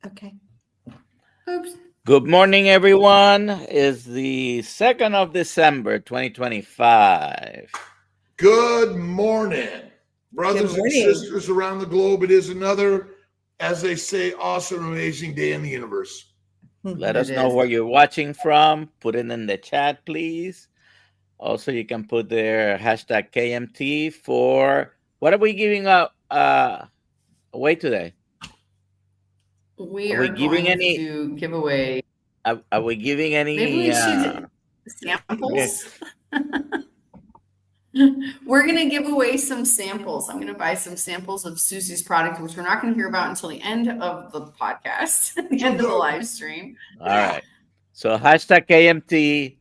Okay. Oops. Good morning, everyone. It's the 2nd of December, 2025. Good morning, brothers Good morning. and sisters around the globe. It is another, as they say, awesome, amazing day in the universe. Let It us know is. where you're watching from. Put it in the chat, please. Also, you can put their hashtag KMT for what are we giving away today? We Are are we giving going any? to give away. Are we giving any? Maybe we should samples. We're going to give away some samples. I'm going to buy some samples of Siouxie's product, which we're not going to hear about until the end of the podcast, the end of the live stream. All right. So hashtag KMT.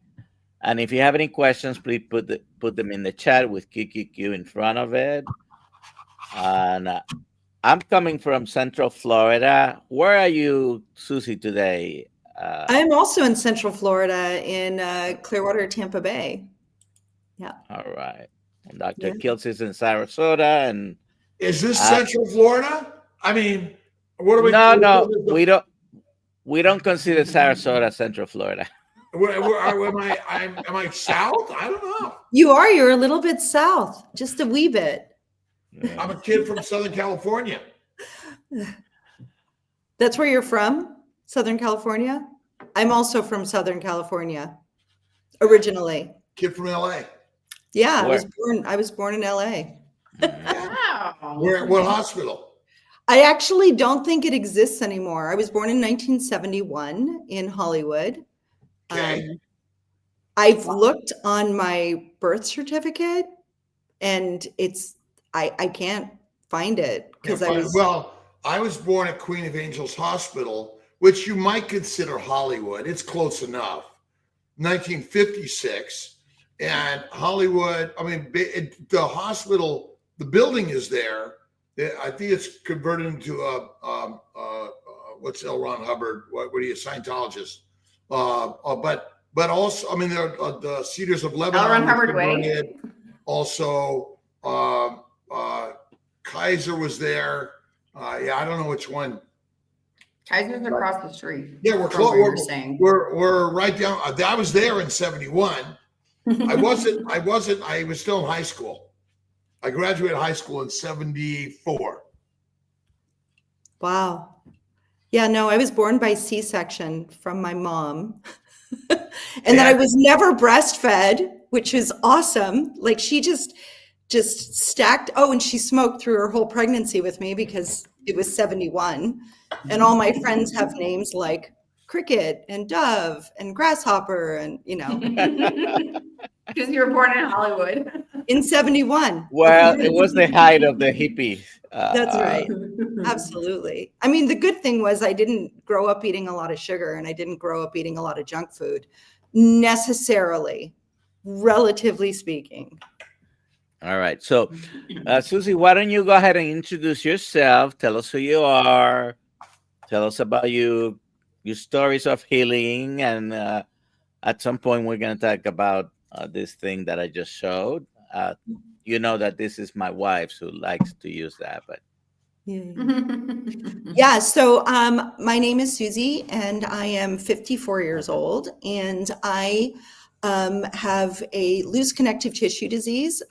And if you have any questions, please put them in the chat with QQQ in front of it. And I'm coming from Central Florida. Where are you, Siouxsie, today? I'm also in Central Florida in Clearwater, Tampa Bay. Yeah. All right. And Dr. Kiltz is in Sarasota. And is this Central Florida? I mean, what are we? No, we don't consider Sarasota Central Florida. Am I south? I don't know. You're a little bit south, just a wee bit. I'm a kid from Southern California. That's where you're from? Southern California? I'm also from Southern California, originally. Kid from LA. Yeah, I was born in LA. Wow. Where? What hospital? I actually don't think it exists anymore. I was born in 1971 in Hollywood. Okay. I've looked on my birth certificate, and I can't find it because I was born at Queen of Angels Hospital, which you might consider Hollywood. It's close enough. 1956, and Hollywood. I mean, the hospital, the building is there. I think it's converted into what's L. Ron Hubbard? What are you, a Scientologist? But also, I mean, the Cedars of Lebanon. L. Ron Hubbard way. Also, Kaiser was there. Yeah, I don't know which one. Kaiser's across the street. Yeah, we're close. We're right down. I was there in 71. I was still in high school. I graduated high school in 74. Wow. Yeah, no, I was born by C-section from my mom. And then I was never breastfed, which is awesome. Like she just stacked. Oh, and she smoked through her whole pregnancy with me because it was 71. And all my friends have names like Cricket and Dove and Grasshopper and, Because you were born in Hollywood. In 71. Well, it was the height of the hippie. That's right. Absolutely. I mean, the good thing was I didn't grow up eating a lot of sugar and I didn't grow up eating a lot of junk food necessarily, relatively speaking. All right. So, Siouxsie, why don't you go ahead and introduce yourself? Tell us who you are. Tell us about your stories of healing. And at some point, we're going to talk about this thing that I just showed. You know that this is my wife's who likes to use that, but yeah. So my name is Siouxsie, and I am 54 years old, and I have a loose connective tissue disease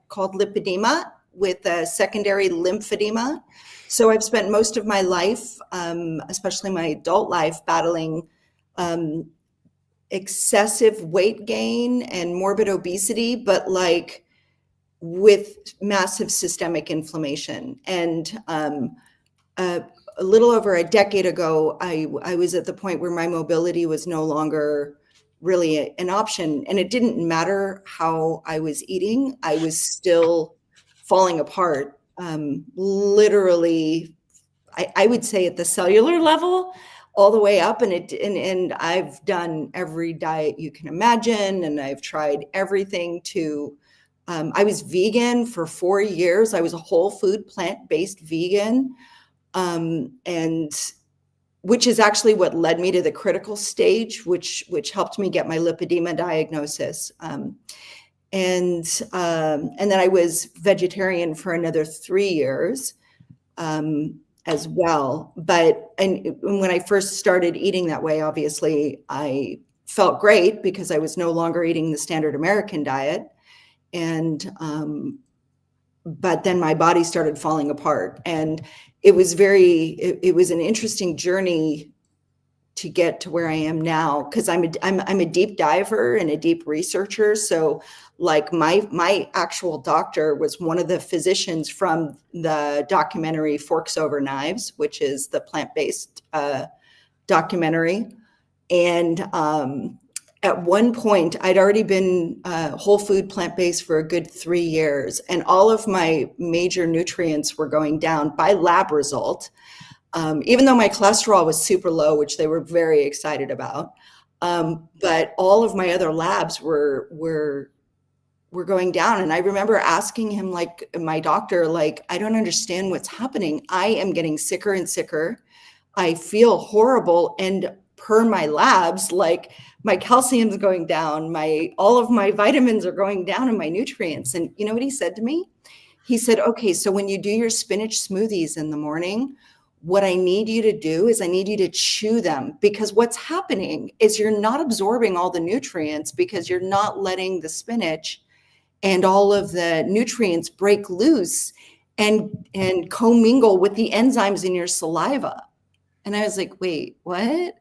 called lipedema with a secondary lymphedema. So I've spent most of my life, especially my adult life, battling excessive weight gain and morbid obesity, but like with massive systemic inflammation. And a little over a decade ago, I was at the point where my mobility was no longer really an option. And it didn't matter how I was eating. I was still falling apart. Literally, I would say at the cellular level, all the way up. And I've done every diet you can imagine. And I've tried everything to, I was vegan for 4 years. I was a whole food, plant-based vegan. And which is actually what led me to the critical stage, which helped me get my lipedema diagnosis. And then I was vegetarian for another 3 years. as well. But and when I first started eating that way, obviously I felt great because I was no longer eating the standard American diet. And but then my body started falling apart, and it was it was an interesting journey to get to where I am now, because I'm a deep diver and a deep researcher. So like my actual doctor was one of the physicians from the documentary Forks Over Knives, which is the plant-based documentary. And at one point, I'd already been whole food plant-based for a good 3 years, and all of my major nutrients were going down by lab result. Even though my cholesterol was super low, which they were very excited about. But all of my other labs were going down. And I remember asking him, like, my doctor, like, I don't understand what's happening. I am getting sicker and sicker. I feel horrible. And per my labs, like, my calcium's going down, all of my vitamins are going down, and my nutrients. And you know what he said to me? He said, okay, so when you do your spinach smoothies in the morning, what I need you to do is I need you to chew them, because what's happening is you're not absorbing all the nutrients because you're not letting the spinach and all of the nutrients break loose and commingle with the enzymes in your saliva. And I was like, wait, what?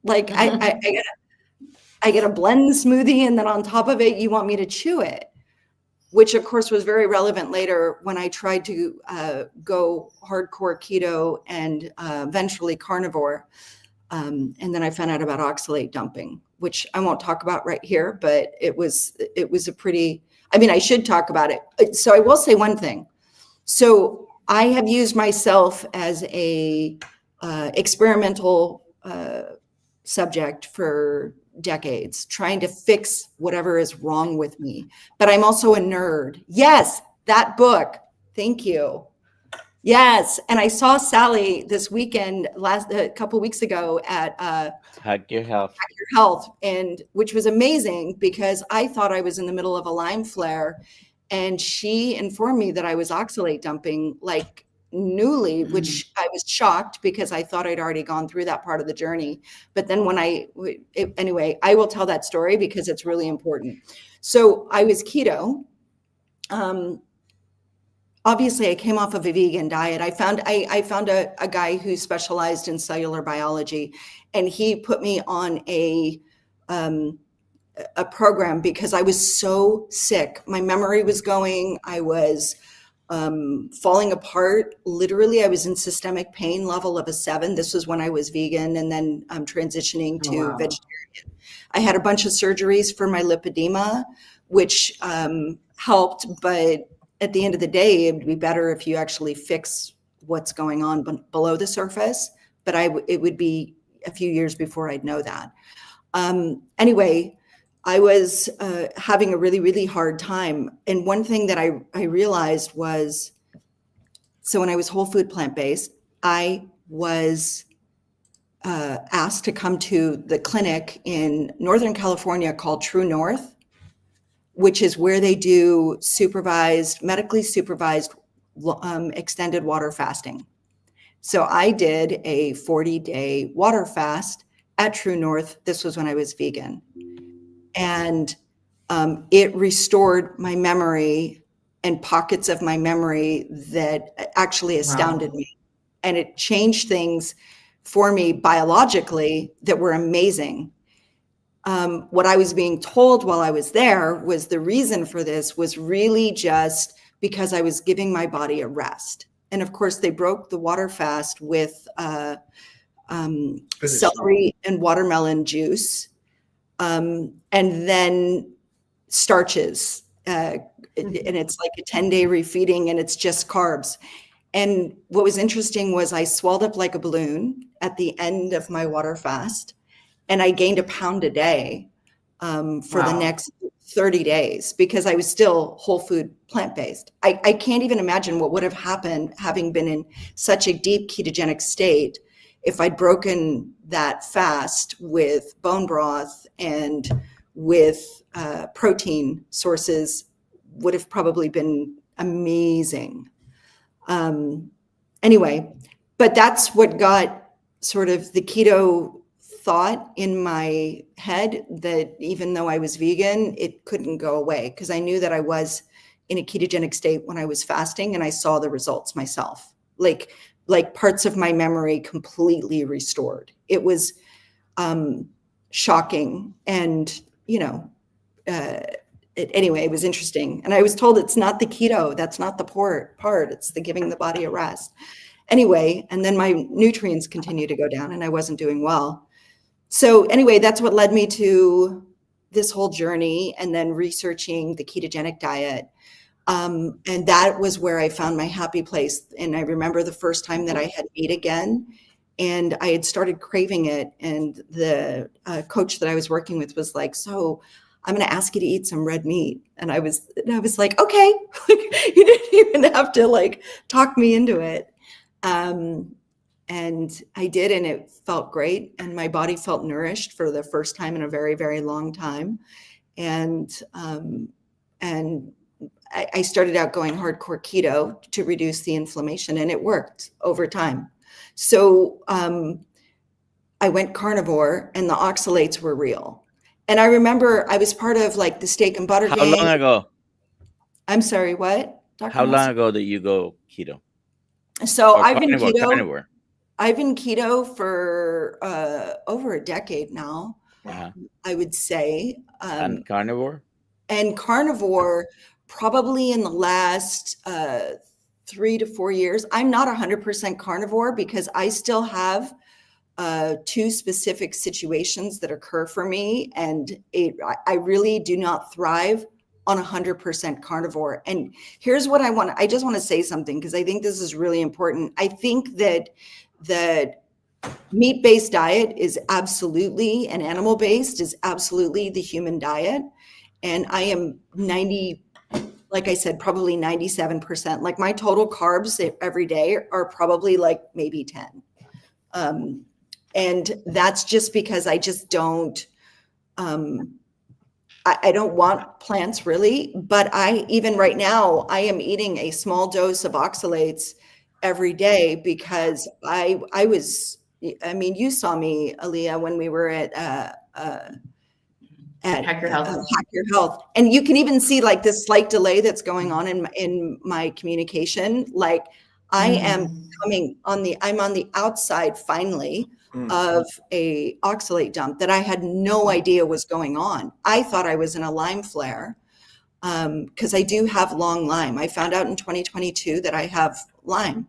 Like I gotta blend the smoothie, and then on top of it, you want me to chew it? Which of course was very relevant later when I tried to go hardcore keto and eventually carnivore. And then I found out about oxalate dumping, which I won't talk about right here, but it was a pretty, I mean, I should talk about it. So I will say one thing. So I have used myself as a experimental subject for decades, trying to fix whatever is wrong with me. But I'm also a nerd. Yes, that book. Thank you. Yes. And I saw Sally this weekend, a couple weeks ago at Hack Your Health. Hack Your Health, and which was amazing because I thought I was in the middle of a Lyme flare, and she informed me that I was oxalate dumping like newly, which I was shocked because I thought I'd already gone through that part of the journey. But then anyway, I will tell that story because it's really important. So I was keto. Obviously I came off of a vegan diet. I found a guy who specialized in cellular biology, and he put me on a program because I was so sick. My memory was going. I was falling apart. Literally, I was in systemic pain level of a 7. This was when I was vegan, and then I'm transitioning to vegetarian. I had a bunch of surgeries for my lipedema, which helped, but at the end of the day, it would be better if you actually fix what's going on below the surface. But it would be a few years before I'd know that. Anyway, I was having a really, really hard time. And one thing that I realized was, so when I was whole food plant-based, I was asked to come to the clinic in Northern California called True North, which is where they do medically supervised extended water fasting. So I did a 40-day water fast at True North. This was when I was vegan. And it restored my memory and pockets of my memory that actually astounded me. And it changed things for me biologically that were amazing. What I was being told while I was there was the reason for this was really just because I was giving my body a rest. And of course, they broke the water fast with celery and watermelon juice. And then starches, and it's like a 10-day refeeding, and it's just carbs. And what was interesting was I swelled up like a balloon at the end of my water fast, and I gained 1 pound a day for the next 30 days because I was still whole food plant-based. I can't even imagine what would have happened having been in such a deep ketogenic state if I'd broken that fast with bone broth and with protein sources. Would have probably been amazing. Anyway, but that's what got sort of the keto thought in my head, that even though I was vegan, it couldn't go away, because I knew that I was in a ketogenic state when I was fasting, and I saw the results myself, like parts of my memory completely restored. It was shocking. And, anyway, it was interesting. And I was told it's not the keto. That's not the part. It's the giving the body a rest. Anyway, and then my nutrients continued to go down and I wasn't doing well. So anyway, that's what led me to this whole journey, and then researching the ketogenic diet. And that was where I found my happy place. And I remember the first time that I had ate again, and I had started craving it. And the coach that I was working with was like, so I'm going to ask you to eat some red meat. And I was like, okay, you didn't even have to like talk me into it. And I did, and it felt great. And my body felt nourished for the first time in a very, very long time. And I started out going hardcore keto to reduce the inflammation, and it worked over time. So I went carnivore, and the oxalates were real. And I remember I was part of like the steak and butter gang. How long ago? I'm sorry, what? Dr. How Moss? long ago did you go keto? So Or I've been carnivore, keto. carnivore. I've been keto for over a decade now, Uh-huh. I would say. And carnivore? And carnivore, probably in the last 3 to 4 years. I'm not 100% carnivore because I still have 2 specific situations that occur for me. And I really do not thrive on 100% carnivore. And here's what I just want to say something, because I think this is really important. I think that meat-based diet is absolutely, and animal-based is absolutely the human diet. And I am like I said, probably 97%. Like my total carbs every day are probably like maybe 10. And that's just because I just don't, I don't want plants really, but even right now, I am eating a small dose of oxalates every day because I mean, you saw me, Aaliyah, when we were at Hack Your Health. Hack Your Health. And you can even see like this slight delay that's going on in my communication. Like I am I'm on the outside finally of a oxalate dump that I had no idea was going on. I thought I was in a Lyme flare because I do have long Lyme. I found out in 2022 that I have Lyme.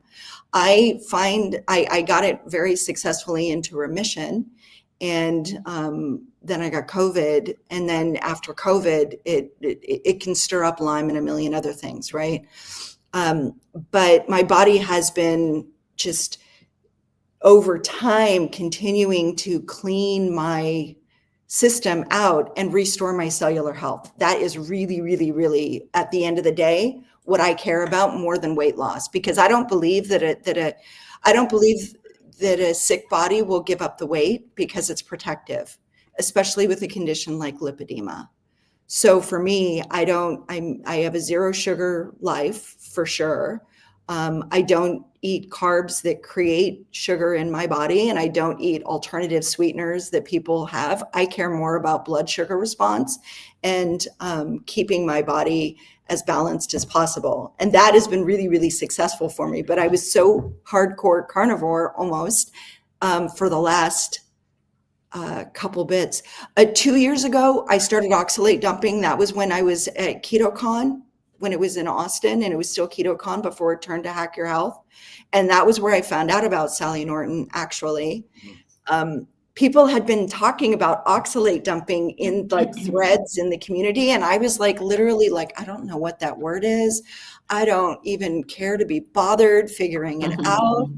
I got it very successfully into remission. And then I got COVID. And then after COVID, it can stir up Lyme and a million other things, right? But my body has been just over time continuing to clean my system out and restore my cellular health. That is really, really, really, at the end of the day, what I care about more than weight loss, because I don't believe that a sick body will give up the weight because it's protective, especially with a condition like lipedema. So for me, I have a 0 sugar life for sure. I don't eat carbs that create sugar in my body, and I don't eat alternative sweeteners that people have. I care more about blood sugar response and keeping my body as balanced as possible. And that has been really, really successful for me. But I was so hardcore carnivore almost for the last couple bits. 2 years ago, I started oxalate dumping. That was when I was at KetoCon, when it was in Austin, and it was still KetoCon before it turned to Hack Your Health. And that was where I found out about Sally Norton, actually. People had been talking about oxalate dumping in like threads in the community. And I was like, literally like, I don't know what that word is. I don't even care to be bothered figuring it out.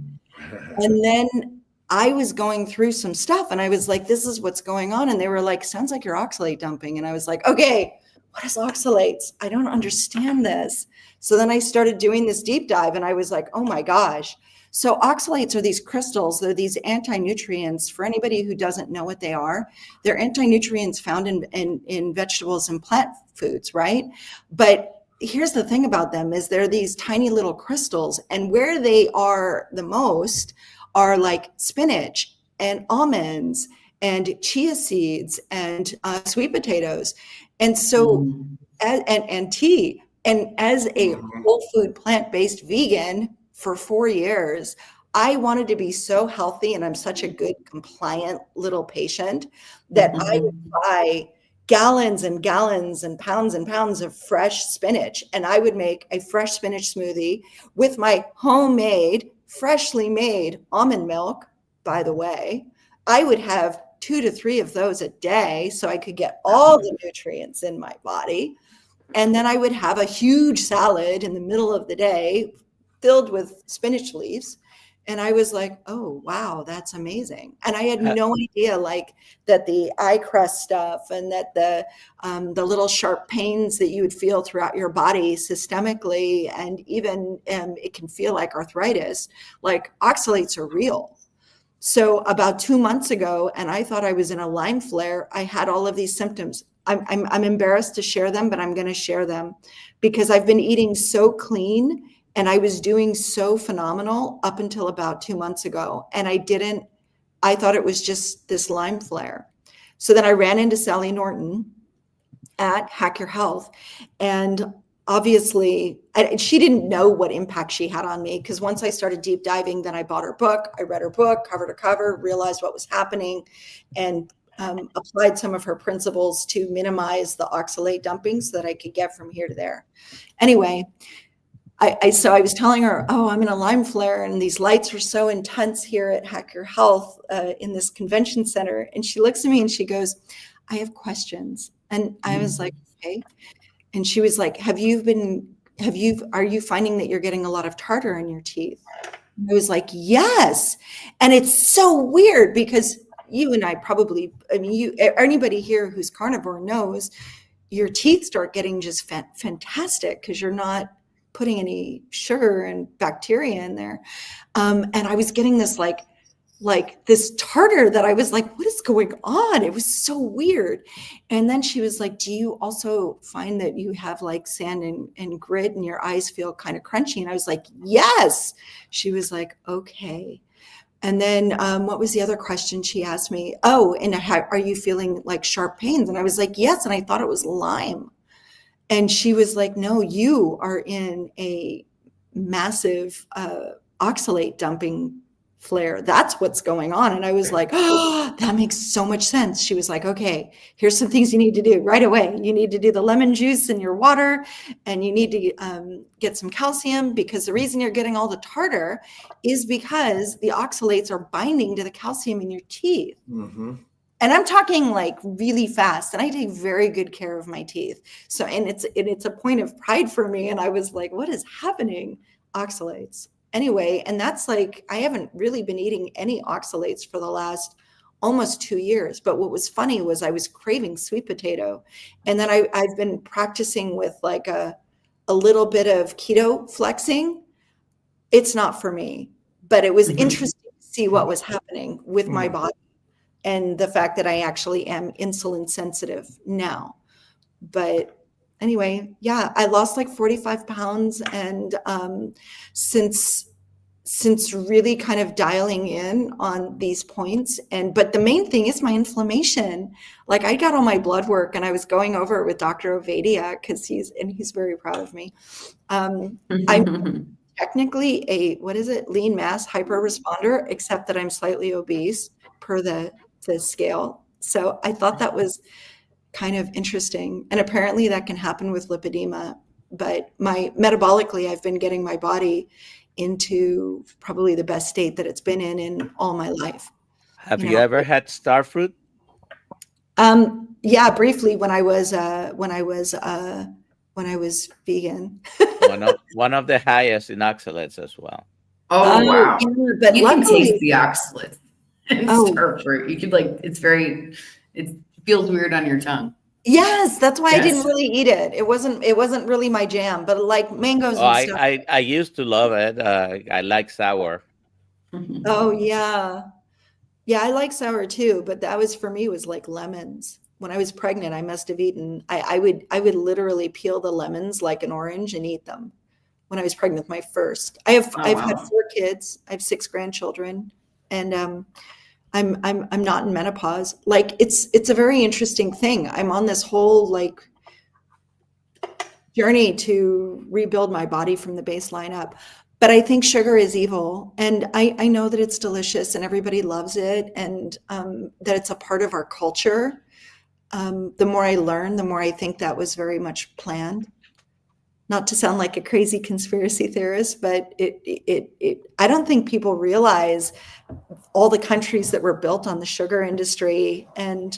And then I was going through some stuff and I was like, this is what's going on. And they were like, sounds like you're oxalate dumping. And I was like, okay, what is oxalates? I don't understand this. So then I started doing this deep dive and I was like, oh my gosh. So oxalates are these crystals. They're these anti-nutrients. For anybody who doesn't know what they are, they're anti-nutrients found in vegetables and plant foods, right? But here's the thing about them is they're these tiny little crystals, and where they are the most are like spinach and almonds and chia seeds and sweet potatoes. And so, and tea. And as a whole food, plant-based vegan for 4 years, I wanted to be so healthy, and I'm such a good compliant little patient that I would buy gallons and gallons and pounds of fresh spinach. And I would make a fresh spinach smoothie with my homemade, freshly made almond milk, by the way. I would have 2 to 3 of those a day so I could get all the nutrients in my body. And then I would have a huge salad in the middle of the day filled with spinach leaves. And I was like, oh, wow, that's amazing. And I had no idea, like, that the eye crust stuff and that the little sharp pains that you would feel throughout your body systemically, and even it can feel like arthritis, like oxalates are real. So about 2 months ago, and I thought I was in a Lyme flare, I had all of these symptoms. I'm embarrassed to share them, but I'm going to share them because I've been eating so clean. And I was doing so phenomenal up until about 2 months ago. And I thought it was just this Lyme flare. So then I ran into Sally Norton at Hack Your Health. And obviously, she didn't know what impact she had on me, because once I started deep diving, then I bought her book. I read her book cover to cover, realized what was happening, and applied some of her principles to minimize the oxalate dumping so that I could get from here to there. Anyway, so I was telling her, oh, I'm in a Lyme flare and these lights are so intense here at Hack Your Health in this convention center. And she looks at me and she goes, I have questions. And I was like, okay. And she was like, are you finding that you're getting a lot of tartar in your teeth? And I was like, yes. And it's so weird because you and I probably, anybody here who's carnivore knows your teeth start getting just fantastic because you're not putting any sugar and bacteria in there. And I was getting this like this tartar that I was like, what is going on? It was so weird. And then she was like, do you also find that you have like sand and grit and your eyes feel kind of crunchy? And I was like, yes. She was like, okay. And then what was the other question she asked me? Oh, and are you feeling like sharp pains? And I was like, yes. And I thought it was Lyme. And she was like, no, you are in a massive oxalate dumping flare. That's what's going on. And I was like, oh, that makes so much sense. She was like, okay, here's some things you need to do right away. You need to do the lemon juice in your water, and you need to get some calcium, because the reason you're getting all the tartar is because the oxalates are binding to the calcium in your teeth. Mm-hmm. And I'm talking like really fast, and I take very good care of my teeth. So, and it's a point of pride for me. And I was like, what is happening? Oxalates. Anyway, and that's like, I haven't really been eating any oxalates for the last almost 2 years. But what was funny was I was craving sweet potato. And then I've been practicing with like a little bit of keto flexing. It's not for me, but it was interesting to see what was happening with my body. And the fact that I actually am insulin sensitive now. But anyway, yeah, I lost like 45 pounds. And since really kind of dialing in on these points. But the main thing is my inflammation. Like, I got all my blood work and I was going over it with Dr. Ovadia because he's very proud of me. I'm technically a, lean mass hyper responder, except that I'm slightly obese per the scale. So I thought that was kind of interesting. And apparently that can happen with lipedema, but metabolically, I've been getting my body into probably the best state that it's been in all my life. Have you ever had star fruit? Yeah, briefly when I was vegan. one of the highest in oxalates as well. Oh wow! Yeah, but you luckily, can taste the oxalates in star fruit. You could it feels weird on your tongue. Yes, that's why I didn't really eat it. It wasn't really my jam, but like mangoes and stuff. I used to love it. I like sour. Oh yeah. Yeah, I like sour too, but that was for me was like lemons. when I was pregnant, I must have eaten, I would literally peel the lemons like an orange and eat them when I was pregnant with my first. I've had 4 kids. I have 6 grandchildren, and I'm not in menopause. Like it's a very interesting thing. I'm on this whole like journey to rebuild my body from the baseline up. But I think sugar is evil, and I know that it's delicious and everybody loves it, and that it's a part of our culture. The more I learn, the more I think that was very much planned. Not to sound like a crazy conspiracy theorist, but I don't think people realize all the countries that were built on the sugar industry, and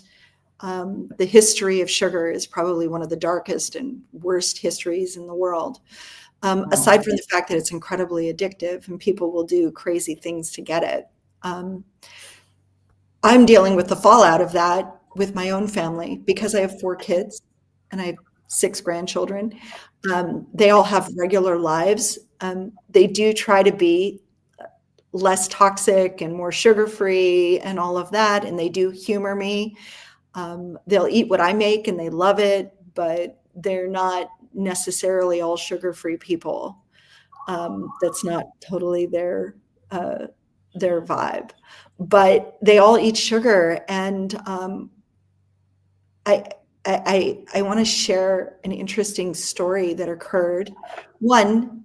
the history of sugar is probably one of the darkest and worst histories in the world. Aside from the fact that it's incredibly addictive and people will do crazy things to get it. I'm dealing with the fallout of that with my own family because I have 4 kids and I have 6 grandchildren. They all have regular lives. They do try to be less toxic and more sugar-free and all of that, and they do humor me. They'll eat what I make and they love it, but they're not necessarily all sugar-free people. That's not totally their vibe, but they all eat sugar. And I want to share an interesting story that occurred. One,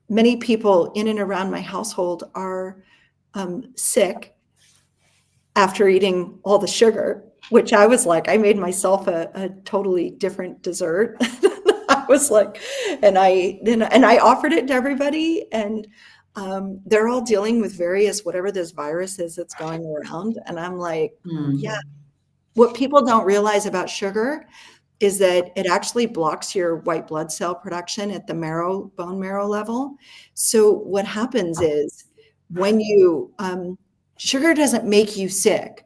many people in and around my household are sick after eating all the sugar, which I was like, I made myself a totally different dessert. I was like, and I offered it to everybody, and they're all dealing with various, whatever this virus is that's going around. And I'm like, yeah, what people don't realize about sugar is that it actually blocks your white blood cell production at the bone marrow level. So what happens is when you, sugar doesn't make you sick.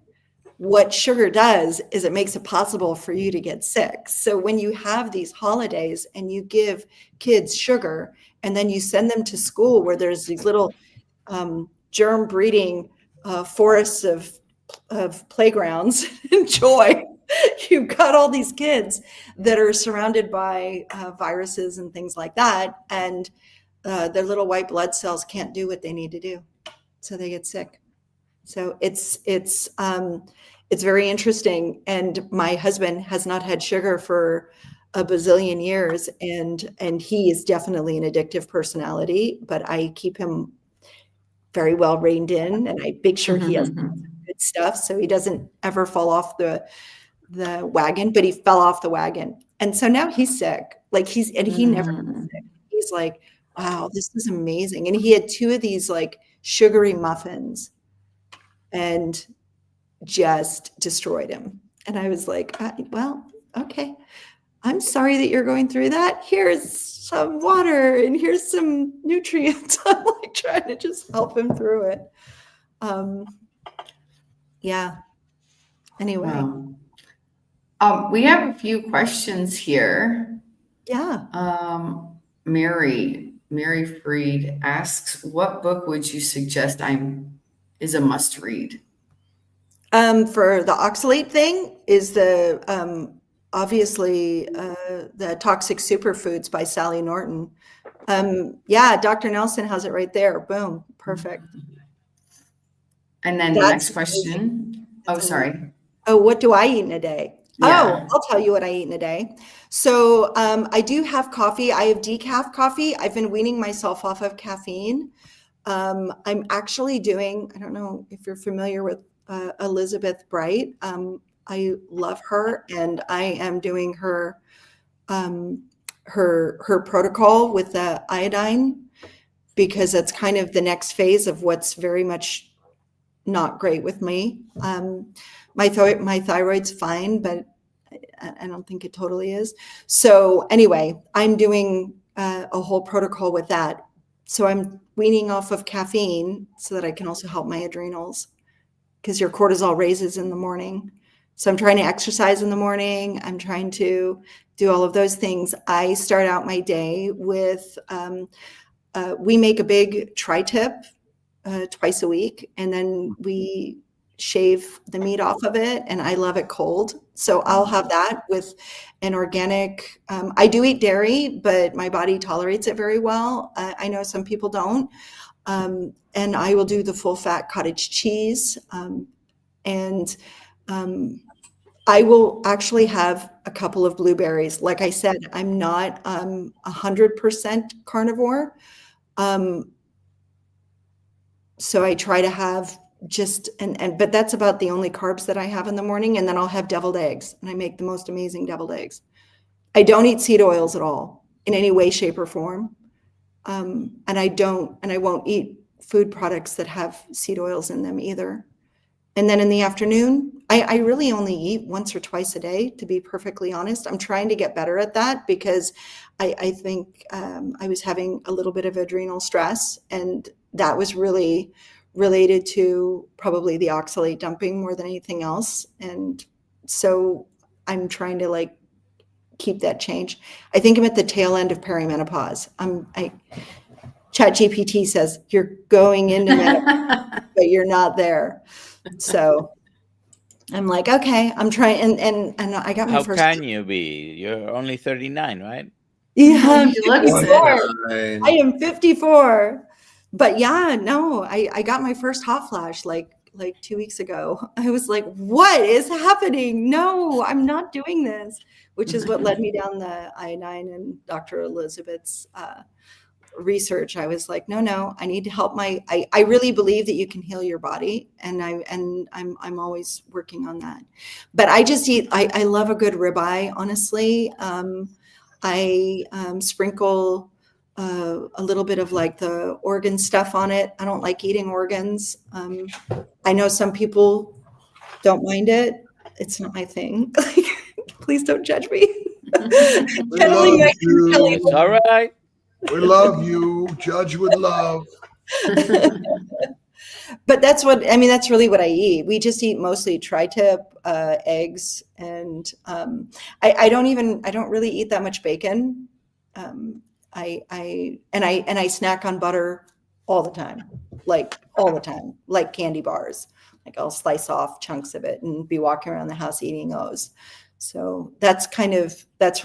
What sugar does is it makes it possible for you to get sick. So when you have these holidays and you give kids sugar and then you send them to school where there's these little germ breeding forests of playgrounds and joy, you've got all these kids that are surrounded by viruses and things like that, and their little white blood cells can't do what they need to do, so they get sick. So it's very interesting. And my husband has not had sugar for a bazillion years, and he is definitely an addictive personality, but I keep him very well reined in, and I make sure he has good stuff so he doesn't ever fall off the wagon. But he fell off the wagon, and so now he's sick. Like he never was sick. He's like, wow, this is amazing. And he had 2 of these like sugary muffins and just destroyed him. And I was like, well, okay, I'm sorry that you're going through that. Here's some water and here's some nutrients. I'm like trying to just help him through it. Yeah. Anyway. Wow. We have a few questions here. Yeah. Mary Freed asks, what book would you suggest is a must read? For the oxalate thing is the obviously the Toxic Superfoods by Sally Norton. Yeah, Dr. Nelson has it right there. Boom, perfect. And then the next question. Oh, sorry. Oh, what do I eat in a day? Yeah. Oh, I'll tell you what I eat in a day. So I do have coffee. I have decaf coffee. I've been weaning myself off of caffeine. I'm actually doing, I don't know if you're familiar with Elizabeth Bright. I love her, and I am doing her protocol with the iodine, because that's kind of the next phase of what's very much not great with me. My thyroid's fine, but I don't think it totally is. So anyway, I'm doing a whole protocol with that. So I'm weaning off of caffeine so that I can also help my adrenals, because your cortisol raises in the morning. So I'm trying to exercise in the morning. I'm trying to do all of those things. I start out my day with, we make a big tri-tip twice a week. And then we shave the meat off of it, and I love it cold. So I'll have that with an organic. I do eat dairy, but my body tolerates it very well. I know some people don't. And I will do the full fat cottage cheese. And I will actually have a couple of blueberries. Like I said, I'm not 100% carnivore. So I try to have just, but that's about the only carbs that I have in the morning. And then I'll have deviled eggs, and I make the most amazing deviled eggs. I don't eat seed oils at all in any way, shape, or form. And I won't eat food products that have seed oils in them either. And then in the afternoon, I really only eat once or twice a day, to be perfectly honest. I'm trying to get better at that because I think I was having a little bit of adrenal stress, and that was really related to probably the oxalate dumping more than anything else. And so I'm trying to like keep that change. I think I'm at the tail end of perimenopause. ChatGPT says you're going into menopause, but you're not there. So I'm like, okay, I'm trying, and I got my How first. can you be? You're only 39, right? Yeah, I'm You look 54. it. I am 54. But yeah, no, I got my first hot flash like 2 weeks ago. I was like, what is happening? No, I'm not doing this, which is what led me down the I-9 and Dr. Elizabeth's research. I was like, no, I need to help I really believe that you can heal your body, and I'm always working on that. But I just eat, I love a good ribeye, honestly. I sprinkle a little bit of like the organ stuff on it. I don't like eating organs. I know some people don't mind it. It's not my thing. Please don't judge me. love you. It's all right. We love you. Judge with love. But that's really what I eat. We just eat mostly tri-tip, eggs, and I don't really eat that much bacon. I snack on butter all the time, like candy bars. Like I'll slice off chunks of it and be walking around the house eating those. So that's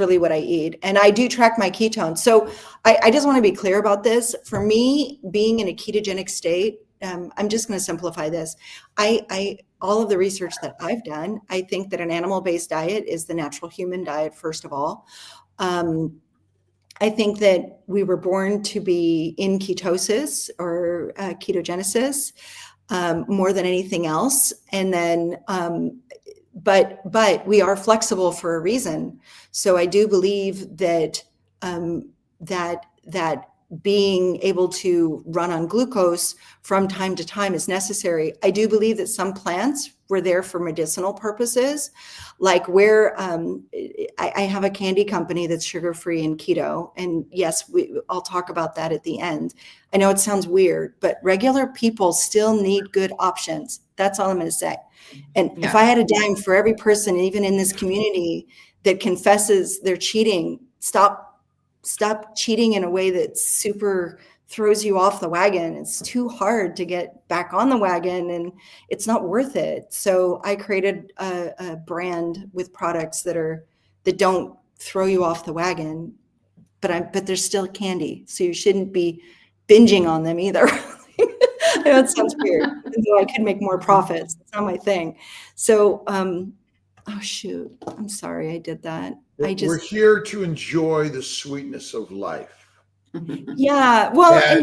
really what I eat. And I do track my ketones. So I just want to be clear about this. For me, being in a ketogenic state, I'm just going to simplify this. All of the research that I've done, I think that an animal-based diet is the natural human diet, first of all. I think that we were born to be in ketosis or ketogenesis more than anything else. And then, but we are flexible for a reason. So I do believe that that being able to run on glucose from time to time is necessary. I do believe that some plants were there for medicinal purposes, like where I have a candy company that's sugar-free and keto. And yes, I'll talk about that at the end. I know it sounds weird, but regular people still need good options. That's all I'm going to say. And if I had a dime for every person, even in this community, that confesses they're cheating, stop cheating in a way that super throws you off the wagon. It's too hard to get back on the wagon, and it's not worth it. So I created a brand with products that don't throw you off the wagon, but they're still candy. So you shouldn't be binging on them either. I know it sounds weird. Though I could make more profits. It's not my thing. So, oh shoot, I'm sorry I did that. We're here to enjoy the sweetness of life. Yeah. Well,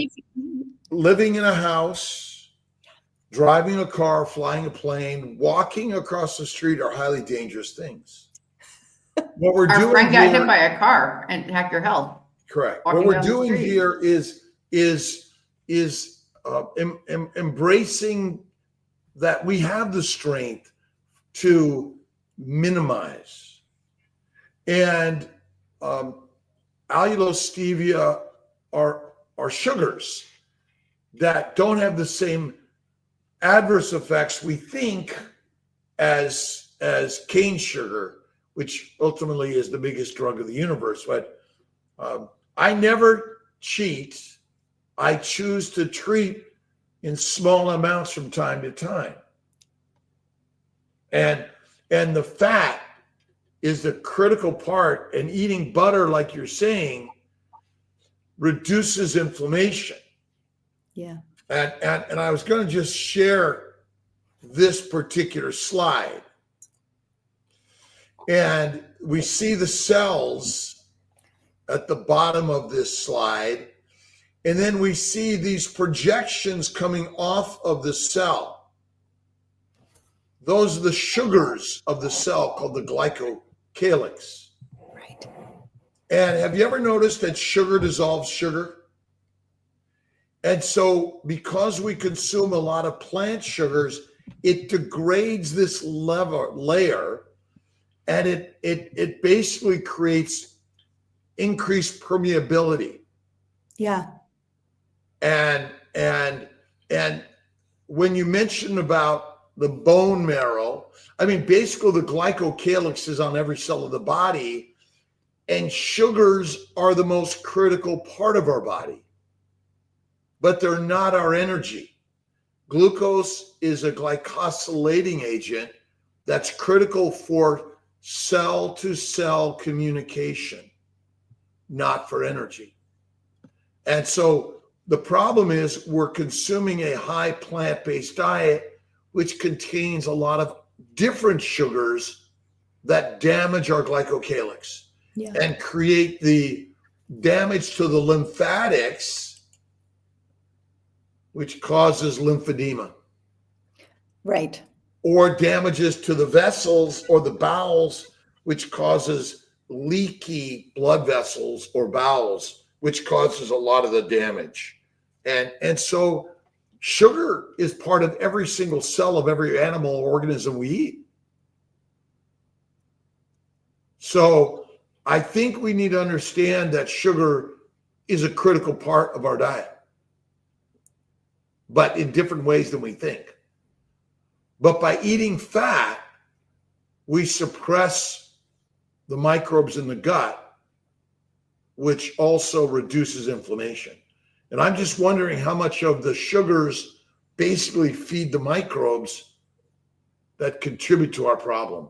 living in a house, driving a car, flying a plane, walking across the street are highly dangerous things. What we're doing, our friend got hit by a car and hacked your health. Correct. What we're doing here is embracing that we have the strength to minimize. And allulose, stevia are sugars that don't have the same adverse effects we think as cane sugar, which ultimately is the biggest drug of the universe. But I never cheat. I choose to treat in small amounts from time to time. And the fat is the critical part, and eating butter, like you're saying, reduces inflammation. Yeah. And I was going to just share this particular slide. And we see the cells at the bottom of this slide. And then we see these projections coming off of the cell. Those are the sugars of the cell called the glycocalyx. Right. And have you ever noticed that sugar dissolves sugar? And so because we consume a lot of plant sugars, it degrades this layer, and it basically creates increased permeability. Yeah. And when you mention about the bone marrow, I mean, basically the glycocalyx is on every cell of the body, and sugars are the most critical part of our body, but they're not our energy. Glucose is a glycosylating agent that's critical for cell-to-cell communication, not for energy. And so the problem is we're consuming a high plant-based diet, which contains a lot of different sugars that damage our glycocalyx and create the damage to the lymphatics, which causes lymphedema. Right. Or damages to the vessels or the bowels, which causes leaky blood vessels or bowels, which causes a lot of the damage. And so sugar is part of every single cell of every animal or organism we eat. So I think we need to understand that sugar is a critical part of our diet, but in different ways than we think. But by eating fat, we suppress the microbes in the gut, which also reduces inflammation. And I'm just wondering how much of the sugars basically feed the microbes that contribute to our problem.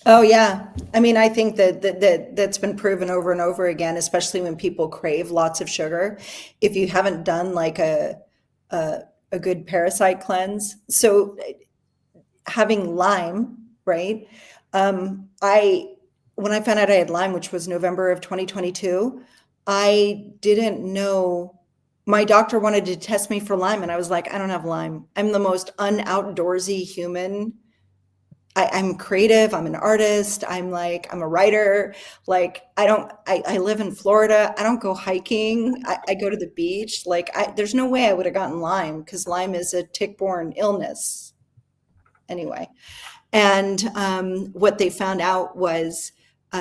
Oh, yeah. I mean, I think that's been proven over and over again, especially when people crave lots of sugar. If you haven't done like a good parasite cleanse. So having Lyme, right? When I found out I had Lyme, which was November of 2022, I didn't know. My doctor wanted to test me for Lyme, and I was like, I don't have Lyme. I'm the most unoutdoorsy human. I'm creative. I'm an artist. I'm a writer. I live in Florida. I don't go hiking. I go to the beach. There's no way I would have gotten Lyme, because Lyme is a tick-borne illness anyway. And what they found out was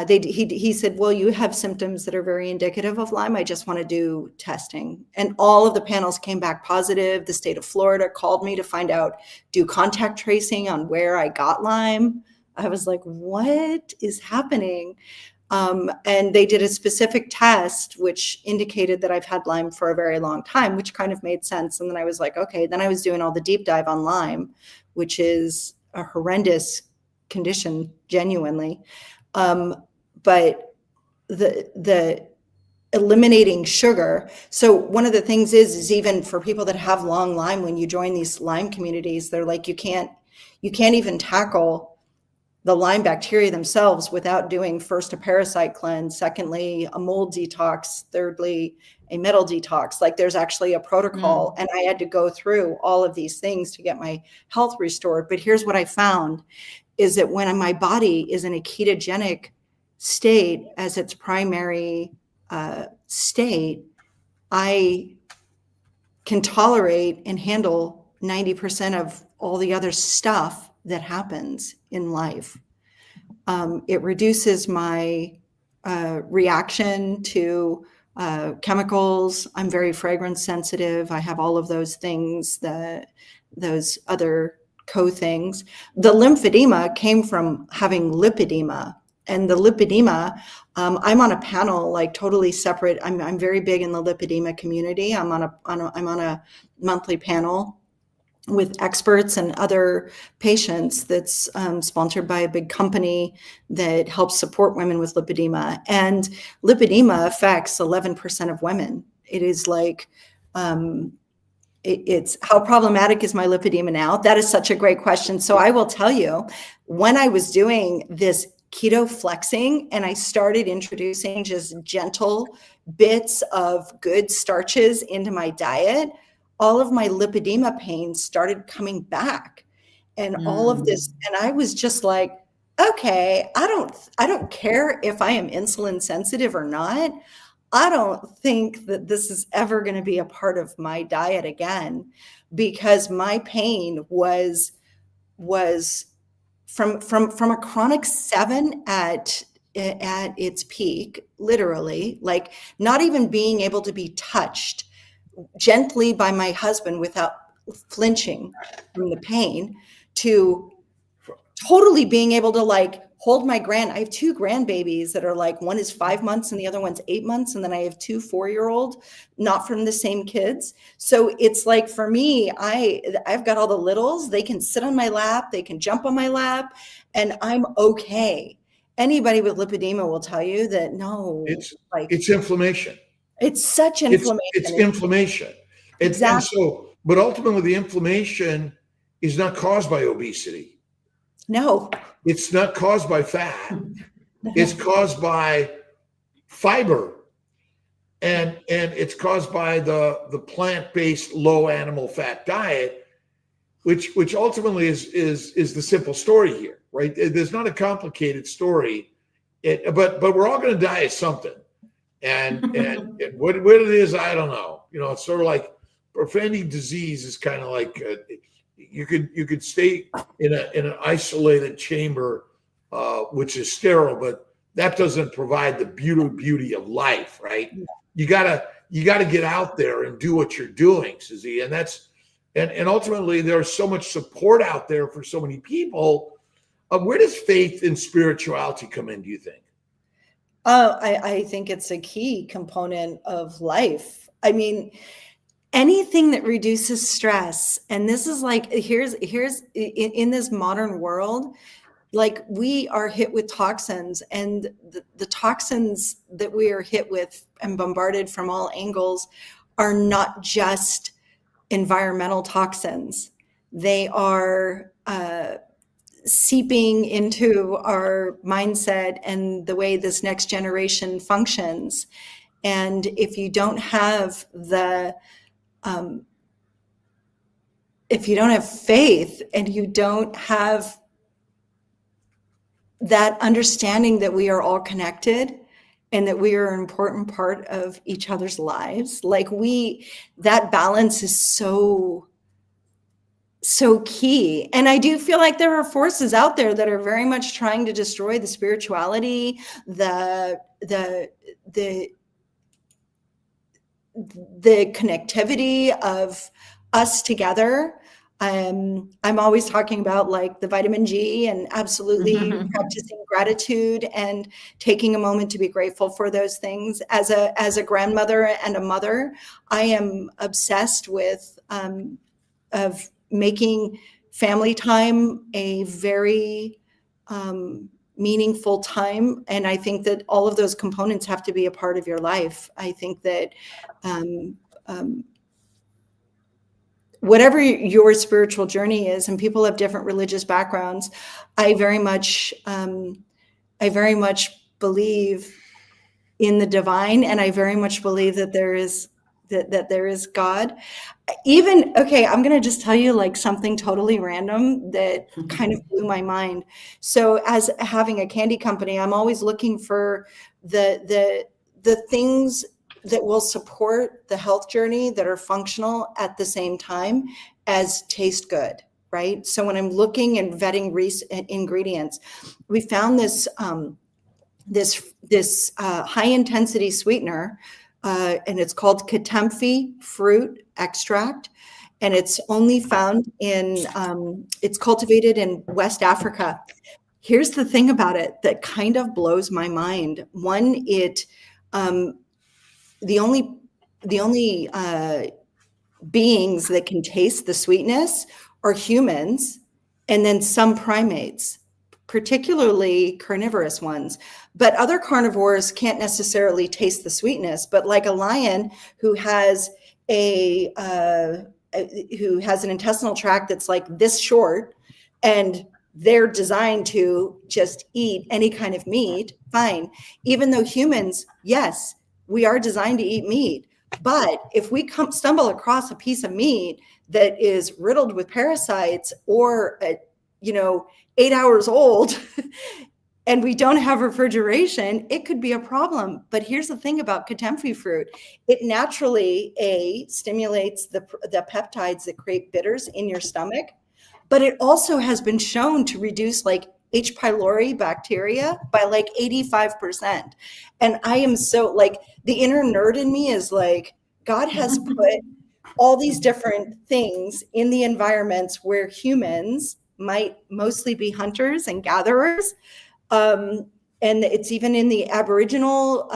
he said, well, you have symptoms that are very indicative of Lyme. I just want to do testing. And all of the panels came back positive. The state of Florida called me to find out, do contact tracing on where I got Lyme. I was like, what is happening? And they did a specific test, which indicated that I've had Lyme for a very long time, which kind of made sense. And then I was like, okay, then I was doing all the deep dive on Lyme, which is a horrendous condition, genuinely. But the eliminating sugar. So one of the things is even for people that have long Lyme, when you join these Lyme communities, they're like, you can't even tackle the Lyme bacteria themselves without doing first a parasite cleanse, secondly, a mold detox, thirdly, a metal detox. Like there's actually a protocol. And I had to go through all of these things to get my health restored. But here's what I found is that when my body is in a ketogenic state as its primary state, I can tolerate and handle 90% of all the other stuff that happens in life. It reduces my reaction to chemicals. I'm very fragrance sensitive. I have all of those things, those other co-things. The lymphedema came from having lipedema. And the lipedema, I'm on a panel, like totally separate. I'm very big in the lipedema community. I'm on a monthly panel with experts and other patients that's sponsored by a big company that helps support women with lipedema. And lipedema affects 11% of women. It is like, it's how problematic is my lipedema now? That is such a great question. So I will tell you, when I was doing this keto flexing and I started introducing just gentle bits of good starches into my diet, all of my lipedema pain started coming back, and all of this. And I was just like, okay, I don't care if I am insulin sensitive or not. I don't think that this is ever going to be a part of my diet again, because my pain was from a chronic 7 at its peak, literally, like not even being able to be touched gently by my husband without flinching from the pain, to totally being able to like hold my I have 2 grandbabies that are like, one is 5 months and the other one's 8 months. And then I have 2 4-year-old, not from the same kids. So it's like, for me, I've got all the littles. They can sit on my lap, they can jump on my lap, and I'm okay. Anybody with lipedema will tell you that no, it's inflammation. It's such inflammation. It's inflammation. Exactly. And so, but ultimately the inflammation is not caused by obesity. No. It's not caused by fat. It's caused by fiber. And it's caused by the plant-based low animal fat diet, which ultimately is the simple story here, right? There's not a complicated story. But we're all going to die of something. And what it is, I don't know. You know, it's sort of like preventing disease is kind of like you could stay in an isolated chamber, which is sterile, but that doesn't provide the beauty of life, right? You gotta get out there and do what you're doing, Siouxsie, and ultimately there's so much support out there for so many people. Where does faith and spirituality come in, do you think? I think it's a key component of life. I mean, anything that reduces stress, and this is like, here's in this modern world, like we are hit with toxins, and the toxins that we are hit with and bombarded from all angles are not just environmental toxins. They are seeping into our mindset and the way this next generation functions. And if you don't have if you don't have faith and you don't have that understanding that we are all connected and that we are an important part of each other's lives, like that balance is so key. And I do feel like there are forces out there that are very much trying to destroy the spirituality, the connectivity of us together. I'm always talking about like the vitamin G and absolutely practicing gratitude and taking a moment to be grateful for those things. As a grandmother and a mother, I am obsessed with of making family time a very meaningful time. And I think that all of those components have to be a part of your life. I think that whatever your spiritual journey is, and people have different religious backgrounds, I very much believe in the divine, and I very much believe that there is God. Even, okay, I'm going to just tell you like something totally random that kind of blew my mind. So as having a candy company, I'm always looking for the things that will support the health journey that are functional at the same time as taste good, right? So when I'm looking and vetting ingredients, we found this high intensity sweetener, and it's called Katemfi fruit extract, and it's only found it's cultivated in West Africa. Here's the thing about it that kind of blows my mind. One, the only beings that can taste the sweetness are humans, and then some primates, particularly carnivorous ones. But other carnivores can't necessarily taste the sweetness. But like a lion who has an intestinal tract that's like this short, and they're designed to just eat any kind of meat, fine. Even though humans, yes, we are designed to eat meat. But if we stumble across a piece of meat that is riddled with parasites or, 8 hours old, and we don't have refrigeration, it could be a problem. But here's the thing about katemfi fruit. It naturally, stimulates the peptides that create bitters in your stomach, but it also has been shown to reduce like H. pylori bacteria by like 85%. And I am so like, the inner nerd in me is like, God has put all these different things in the environments where humans might mostly be hunters and gatherers. And it's even in the Aboriginal,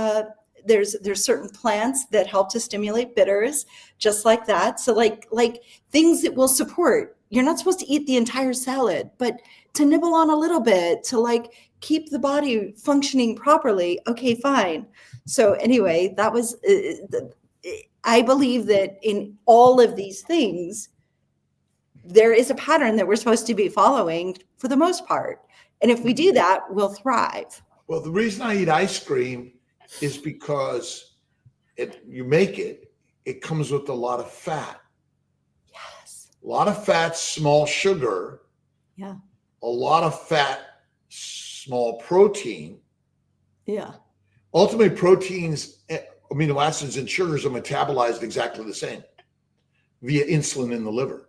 there's certain plants that help to stimulate bitters, just like that. So like things that will support. You're not supposed to eat the entire salad, but to nibble on a little bit, to like keep the body functioning properly. Okay, fine. So anyway, that was, I believe that in all of these things, there is a pattern that we're supposed to be following for the most part. And if we do that, we'll thrive. Well, the reason I eat ice cream is because it comes with a lot of fat. Yes. A lot of fat, small sugar. Yeah. A lot of fat, small protein. Yeah. Ultimately, proteins, amino acids, and sugars are metabolized exactly the same via insulin in the liver.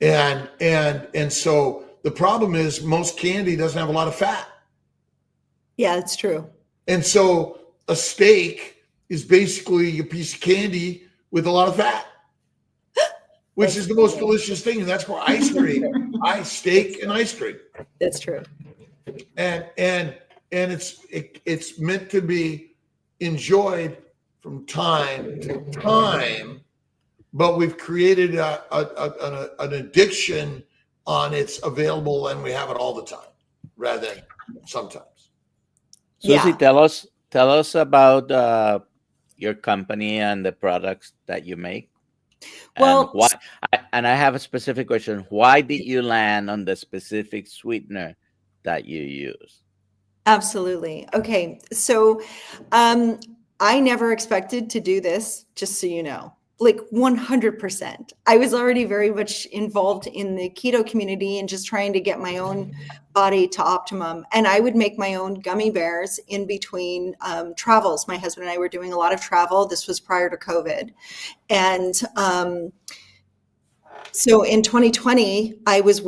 And so the problem is most candy doesn't have a lot of fat. Yeah, it's true. And so a steak is basically a piece of candy with a lot of fat, which is the most delicious thing. And that's why ice cream, steak and ice cream. That's true. And it's meant to be enjoyed from time to time, but we've created an addiction on it's available and we have it all the time rather than sometimes. Siouxsie, tell us about your company and the products that you make. Well, and why? And I have a specific question. Why did you land on the specific sweetener that you use? Absolutely. Okay. So I never expected to do this, just so you know, like 100%. I was already very much involved in the keto community and just trying to get my own body to optimum. And I would make my own gummy bears in between travels. My husband and I were doing a lot of travel. This was prior to COVID. And so in 2020, I was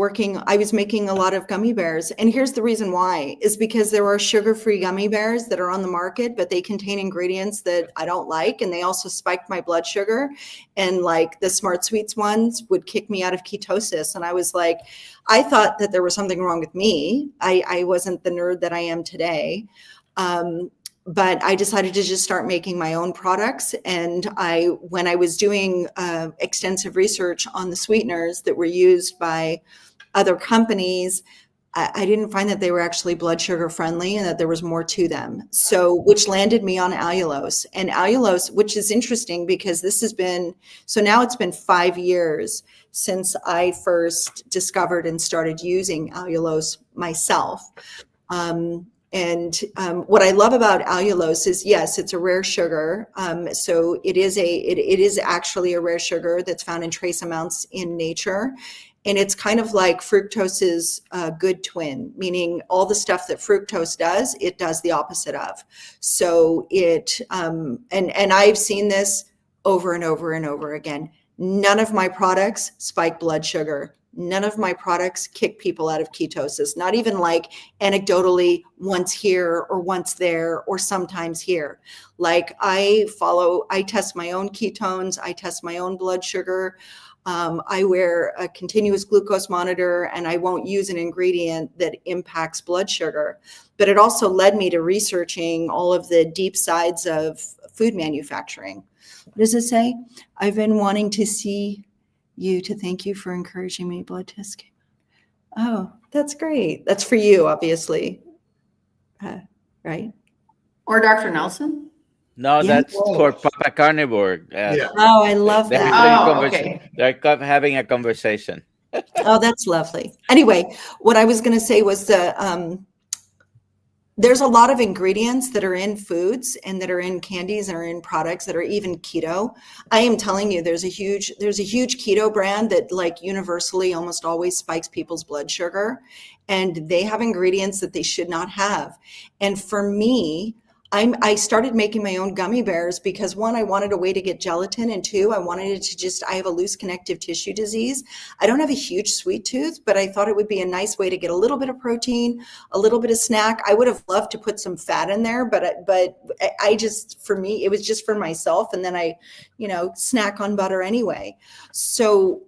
making a lot of gummy bears. And here's the reason why, is because there are sugar-free gummy bears that are on the market, but they contain ingredients that I don't like. And they also spiked my blood sugar. And like the Smart Sweets ones would kick me out of ketosis. And I was like, I thought that there was something wrong with me. I wasn't the nerd that I am today. But I decided to just start making my own products. And when I was doing extensive research on the sweeteners that were used by other companies, I didn't find that they were actually blood sugar friendly and that there was more to them. So, which landed me on allulose. And allulose, which is interesting because now it's been 5 years since I first discovered and started using allulose myself. And what I love about allulose is, yes, it's a rare sugar. So it is actually a rare sugar that's found in trace amounts in nature. And it's kind of like fructose's good twin, meaning all the stuff that fructose does, it does the opposite of. So and I've seen this over and over and over again. None of my products spike blood sugar. None of my products kick people out of ketosis, not even like anecdotally once here or once there or sometimes here. Like I test my own ketones. I test my own blood sugar. I wear a continuous glucose monitor and I won't use an ingredient that impacts blood sugar. But it also led me to researching all of the deep sides of food manufacturing. what does it say? I've been wanting to see you to thank you for encouraging me. Blood test came out. Oh, that's great. That's for you, obviously. Right? Or Dr. Nelson? No, Yeah. that's for Papa Carnivore. Yeah. Oh, I love They're that. having a Oh, conversation. okay. They're having a conversation. Oh, that's lovely. Anyway, what I was going to say was there's a lot of ingredients that are in foods and that are in candies and are in products that are even keto. I am telling you, there's a huge keto brand that like universally almost always spikes people's blood sugar, and they have ingredients that they should not have. And for me, I started making my own gummy bears because one, I wanted a way to get gelatin, and two, I wanted it to I have a loose connective tissue disease. I don't have a huge sweet tooth, but I thought it would be a nice way to get a little bit of protein, a little bit of snack. I would have loved to put some fat in there, but I just, for me, it was just for myself. And then I, snack on butter anyway. So,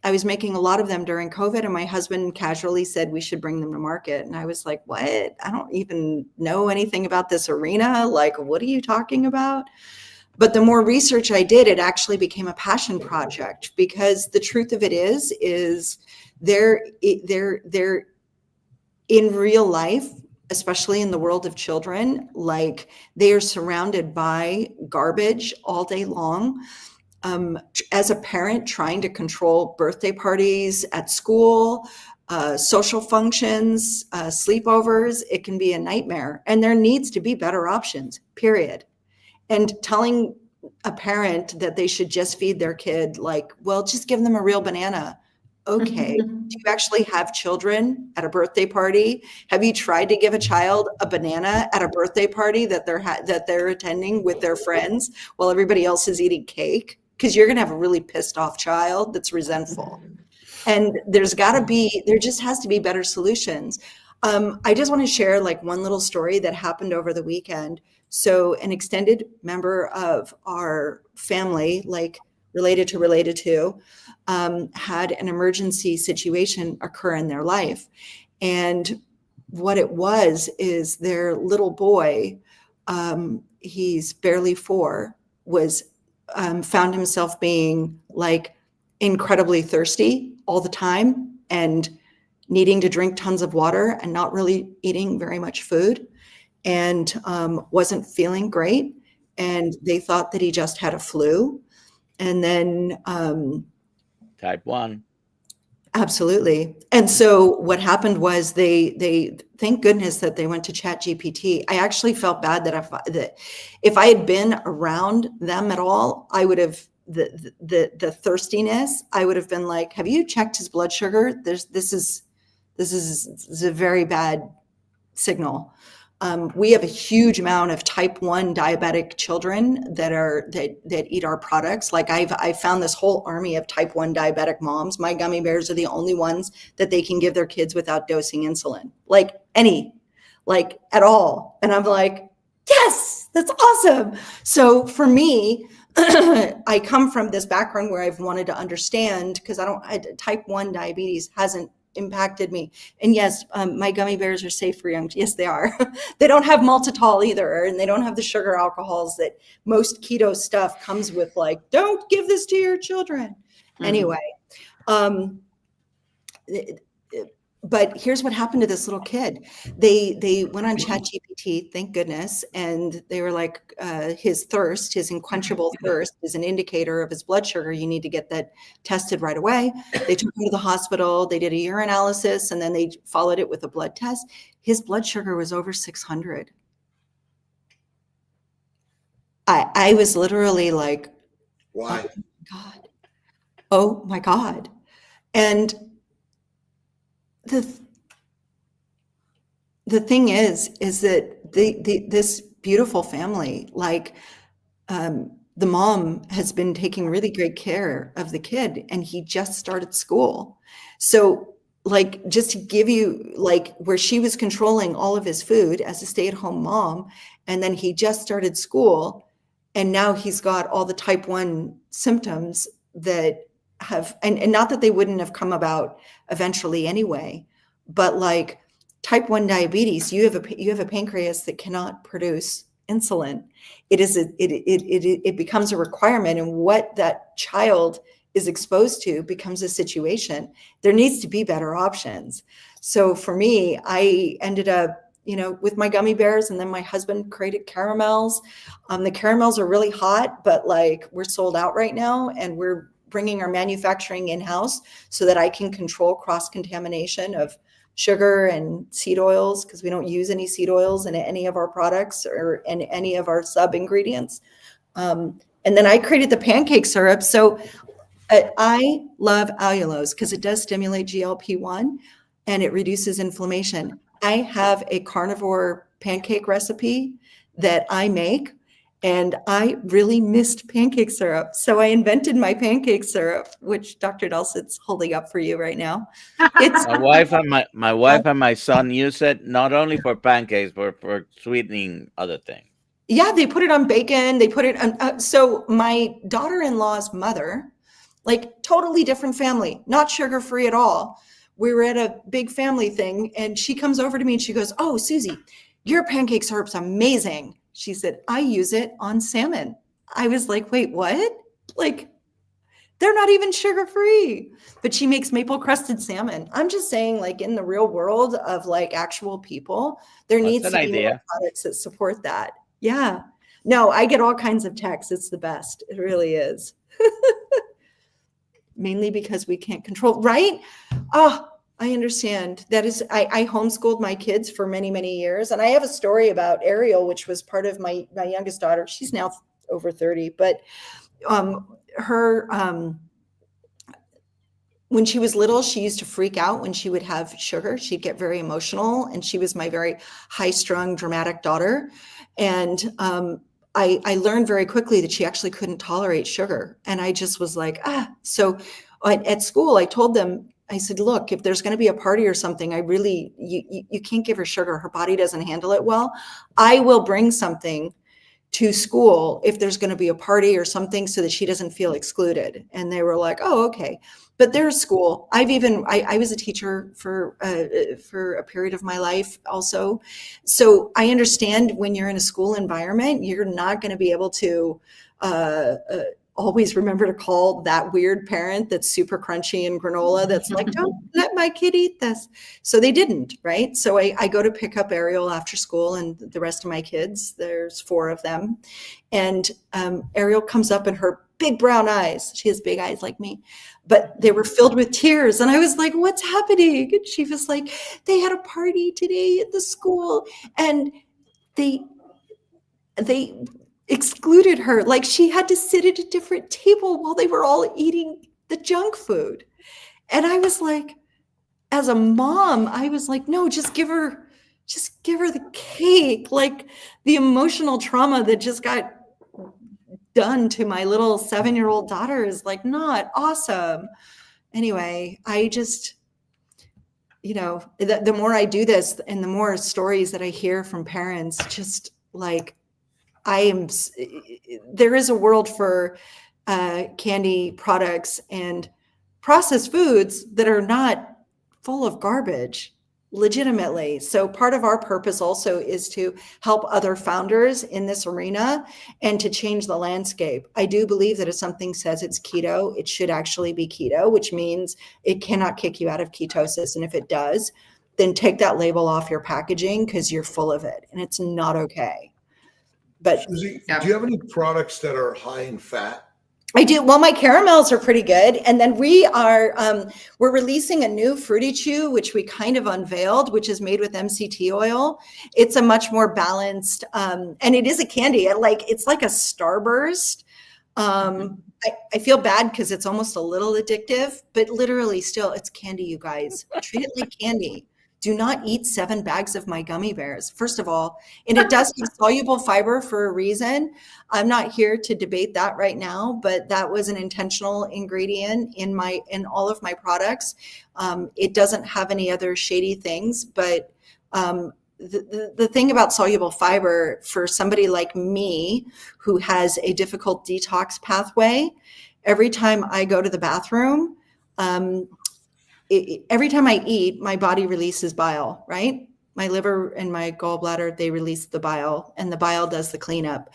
I was making a lot of them during COVID, and my husband casually said we should bring them to market. And I was like, what? I don't even know anything about this arena. Like, what are you talking about? But the more research I did, it actually became a passion project, because the truth of it is they're in real life, especially in the world of children, like they are surrounded by garbage all day long. As a parent, trying to control birthday parties at school, social functions, sleepovers, it can be a nightmare. And there needs to be better options, period. And telling a parent that they should just feed their kid, like, well, just give them a real banana. Okay. Do you actually have children at a birthday party? Have you tried to give a child a banana at a birthday party that they're attending with their friends while everybody else is eating cake? Because you're going to have a really pissed off child that's resentful. And there just has to be better solutions. I just want to share like one little story that happened over the weekend. So an extended member of our family, like related to, had an emergency situation occur in their life. And what it was is their little boy, he's barely 4, was found himself being like incredibly thirsty all the time and needing to drink tons of water and not really eating very much food, and wasn't feeling great. And they thought that he just had a flu. And then Type 1. Absolutely. And so what happened was they thank goodness that they went to ChatGPT. I actually felt bad that if I had been around them at all, I would have the thirstiness. I would have been like, have you checked his blood sugar? This is a very bad signal. We have a huge amount of type 1 diabetic children that eat our products. Like I found this whole army of type 1 diabetic moms. My gummy bears are the only ones that they can give their kids without dosing insulin, like at all. And I'm like, yes, that's awesome. So for me, I come from this background where I've wanted to understand, because type 1 diabetes hasn't impacted me. And yes, my gummy bears are safe for young. Yes, they are. They don't have maltitol either, and they don't have the sugar alcohols that most keto stuff comes with. Like, don't give this to your children. Mm-hmm. Anyway, but here's what happened to this little kid. They went on ChatGPT, thank goodness, and they were like, his unquenchable thirst is an indicator of his blood sugar. You need to get that tested right away. They took him to the hospital. They did a urinalysis, and then they followed it with a blood test. His blood sugar was over 600. I was literally like, why? Oh my God. And the thing is that this beautiful family, like the mom has been taking really great care of the kid, and he just started school. So like, just to give you like where she was controlling all of his food as a stay-at-home mom, and then he just started school, and now he's got all the type 1 symptoms that have, and not that they wouldn't have come about eventually anyway, but like type 1 diabetes, you have a pancreas that cannot produce insulin. It becomes a requirement, and what that child is exposed to becomes a situation. There needs to be better options. So for me, I ended up, with my gummy bears, and then my husband created caramels. The caramels are really hot, but like we're sold out right now, and we're bringing our manufacturing in-house so that I can control cross-contamination of sugar and seed oils, because we don't use any seed oils in any of our products or in any of our sub ingredients. And then I created the pancake syrup. So I love allulose because it does stimulate GLP-1 and it reduces inflammation. I have a carnivore pancake recipe that I make, and I really missed pancake syrup. So I invented my pancake syrup, which Dr. Dulcet's holding up for you right now. It's My wife and my son use it not only for pancakes, but for sweetening other things. Yeah, they put it on bacon. They put it on. So my daughter-in-law's mother, like totally different family, not sugar-free at all. We were at a big family thing, and she comes over to me and she goes, "Oh, Susie, your pancake syrup's amazing." She said, "I use it on salmon." I was like, "Wait, what?" Like, they're not even sugar-free, but she makes maple crusted salmon. I'm just saying, like, in the real world of like actual people, there needs to be more products that support that. Yeah. No, I get all kinds of texts. It's the best. It really is. Mainly because we can't control, right? Oh, I understand. That is, I homeschooled my kids for many, many years. And I have a story about Ariel, which was part of my youngest daughter. She's now over 30, but when she was little, she used to freak out when she would have sugar. She'd get very emotional, and she was my very high-strung, dramatic daughter. And I learned very quickly that she actually couldn't tolerate sugar. And I just was like, So at school, I told them, I said, "Look, if there's going to be a party or something, you can't give her sugar. Her body doesn't handle it well. I will bring something to school if there's going to be a party or something so that she doesn't feel excluded." And they were like, "Oh, okay." But there's school. I was a teacher for a period of my life also. So I understand when you're in a school environment, you're not going to be able to always remember to call that weird parent that's super crunchy and granola that's like, "Don't let my kid eat this." So they didn't, right? So I go to pick up Ariel after school, and the rest of my kids, there's 4 of them. And Ariel comes up, and her big brown eyes, she has big eyes like me, but they were filled with tears. And I was like, "What's happening?" And she was like, "They had a party today at the school, and they excluded her. Like, she had to sit at a different table while they were all eating the junk food." And I was like, as a mom, I was like, "No, just give her the cake." Like, the emotional trauma that just got done to my little 7-year-old daughter is like not awesome. Anyway, I just, the more I do this and the more stories that I hear from parents, just like, there is a world for candy products and processed foods that are not full of garbage, legitimately. So part of our purpose also is to help other founders in this arena and to change the landscape. I do believe that if something says it's keto, it should actually be keto, which means it cannot kick you out of ketosis. And if it does, then take that label off your packaging because you're full of it and it's not okay. But Susie, do you have any products that are high in fat? I do. Well, my caramels are pretty good. And then we're releasing a new Fruity Chew, which we kind of unveiled, which is made with MCT oil. It's a much more balanced, and it is a candy. It's like a Starburst. I feel bad because it's almost a little addictive, but literally still it's candy, you guys. Treat it like candy. Do not eat 7 bags of my gummy bears, first of all. And it does have soluble fiber for a reason. I'm not here to debate that right now, but that was an intentional ingredient in all of my products. It doesn't have any other shady things, but the thing about soluble fiber for somebody like me who has a difficult detox pathway, every time I go to the bathroom, every time I eat, my body releases bile, right? My liver and my gallbladder, they release the bile, and the bile does the cleanup.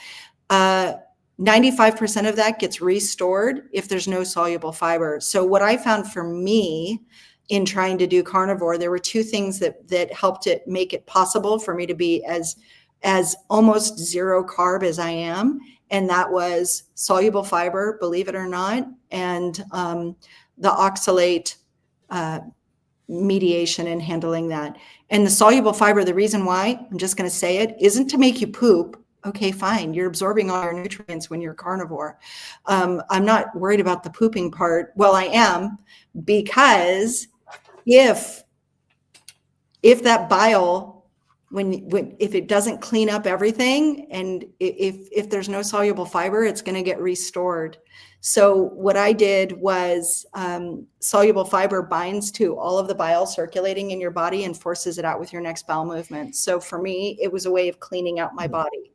95% of that gets restored if there's no soluble fiber. So what I found for me in trying to do carnivore, there were two things that helped it make it possible for me to be as almost zero carb as I am. And that was soluble fiber, believe it or not, and the oxalate mediation and handling that. And the soluble fiber, the reason why, I'm just going to say it, isn't to make you poop. Okay, fine. You're absorbing all your nutrients when you're carnivore. I'm not worried about the pooping part. Well, I am, because if that bile, if it doesn't clean up everything, and if there's no soluble fiber, it's going to get restored. So what I did was soluble fiber binds to all of the bile circulating in your body and forces it out with your next bowel movement. So for me, it was a way of cleaning out my body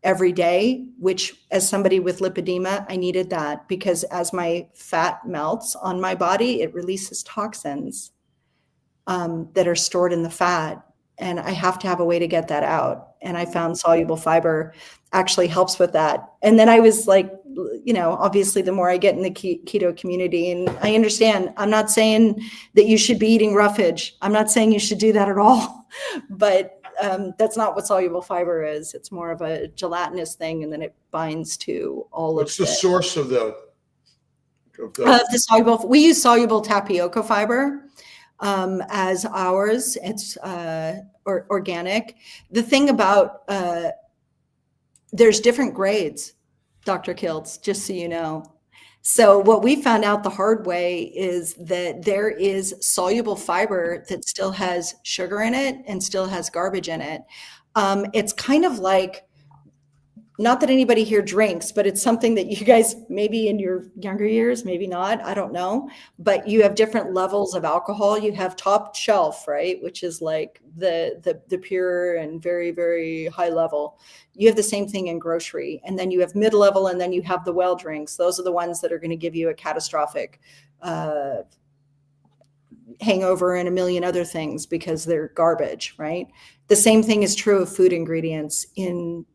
every day, which, as somebody with lipedema, I needed that, because as my fat melts on my body, it releases toxins that are stored in the fat. And I have to have a way to get that out. And I found soluble fiber actually helps with that. And then I was like, obviously the more I get in the keto community, and I understand, I'm not saying that you should be eating roughage. I'm not saying you should do that at all, but that's not what soluble fiber is. It's more of a gelatinous thing, and then it binds to all What's of the source of the soluble? We use soluble tapioca fiber as ours. It's organic. The thing about there's different grades, Dr. Kiltz, just so you know. So what we found out the hard way is that there is soluble fiber that still has sugar in it and still has garbage in it. It's kind of like, not that anybody here drinks, but it's something that you guys, maybe in your younger years, maybe not, I don't know, but you have different levels of alcohol. You have top shelf, right, which is like the pure and very, very high level. You have the same thing in grocery. And then you have mid-level, and then you have the well drinks. Those are the ones that are going to give you a catastrophic hangover and a million other things because they're garbage, right? The same thing is true of food ingredients in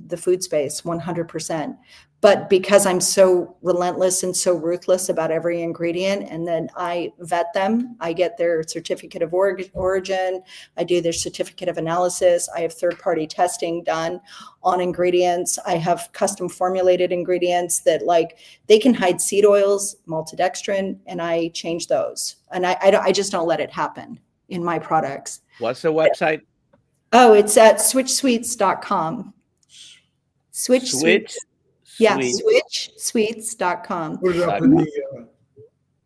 the food space, 100%. But because I'm so relentless and so ruthless about every ingredient, and then I vet them, I get their certificate of origin, I do their certificate of analysis, I have third-party testing done on ingredients, I have custom formulated ingredients that, like, they can hide seed oils, maltodextrin, and I change those. And I just don't let it happen in my products. What's the website? Oh, it's at switchsweets.com. Switch? Yeah, switchsweets.com. Put it up in the,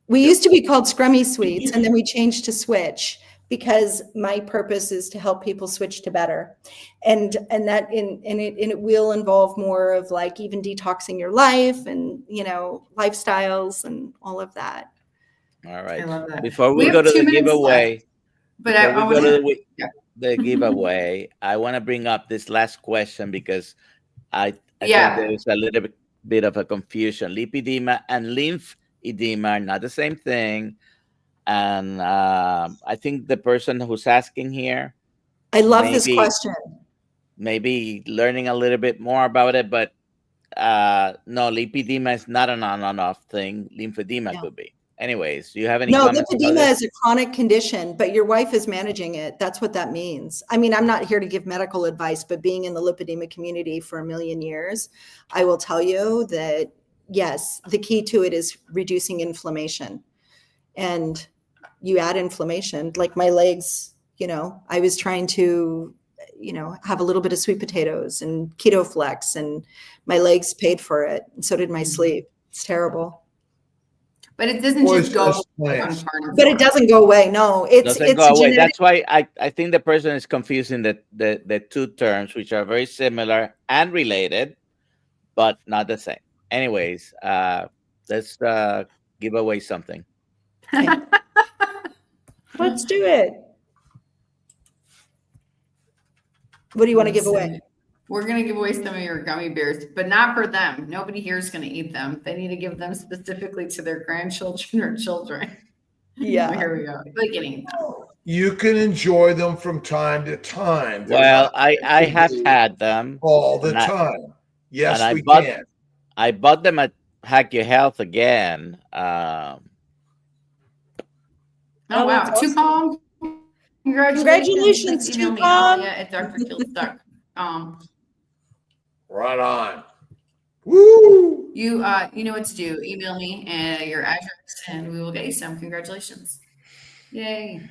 We used to be called Scrummy Sweets, and then we changed to Switch, because my purpose is to help people switch to better. And it will involve more of, like, even detoxing your life and, lifestyles and all of that. All right. I love that. Before we go to the giveaway, but I want the giveaway, I want to bring up this last question, because I think there's a little bit of a confusion. Lipedema and lymphedema are not the same thing. And I think the person who's asking here, I love this question. Maybe learning a little bit more about it, but no, lipedema is not an on and off thing. Lymphedema could be. Anyways, do you have any comments? No, lipedema is a chronic condition, but your wife is managing it. That's what that means. I mean, I'm not here to give medical advice, but being in the lipedema community for a million years, I will tell you that, yes, the key to it is reducing inflammation. And you add inflammation, like my legs, I was trying to, have a little bit of sweet potatoes and keto flex, and my legs paid for it. And so did my sleep. It's terrible. But it doesn't just go away. But it doesn't go away. No, it doesn't go away. That's why I think the person is confusing the two terms, which are very similar and related, but not the same. Anyways, let's give away something. Let's do it. What do you want to give away? We're going to give away some of your gummy bears, but not for them. Nobody here is going to eat them. They need to give them specifically to their grandchildren or children. Yeah. Here we go. They can eat them. you can enjoy them from time to time. They're Well, not I have had them, all the and I time. Yes, and we can. I bought them at Hack Your Health again. Oh, wow. that's awesome. Tucong, Congratulations, Please email me, Tucong. Alia at drkiltz.com. Right on. Woo! You know what to do. Email me and your address, and we will get you some. Congratulations. Yay.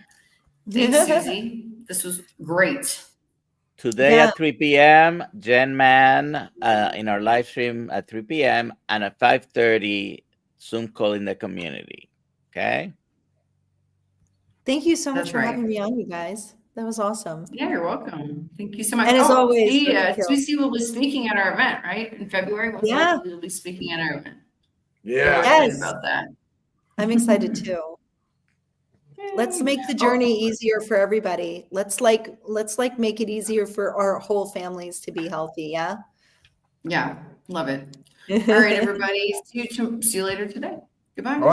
Thanks, Susie. This was great. Today Yeah. at 3 p.m., Jen Man in our live stream at 3 p.m. and at 5:30 Zoom call in the community. Okay. Thank you so much That's for right. having me on, you guys. That was awesome. Yeah, you're welcome. Thank you so much. And as always, Dr. Kiltz. Susie will be speaking at our event, right? In February. Most Yeah. likely we'll be speaking at our event. Yeah. We're excited Yes. about that. I'm excited too. Let's make the journey easier for everybody. Let's make it easier for our whole families to be healthy. Yeah. Yeah, love it. All right, everybody. See you later today. Goodbye.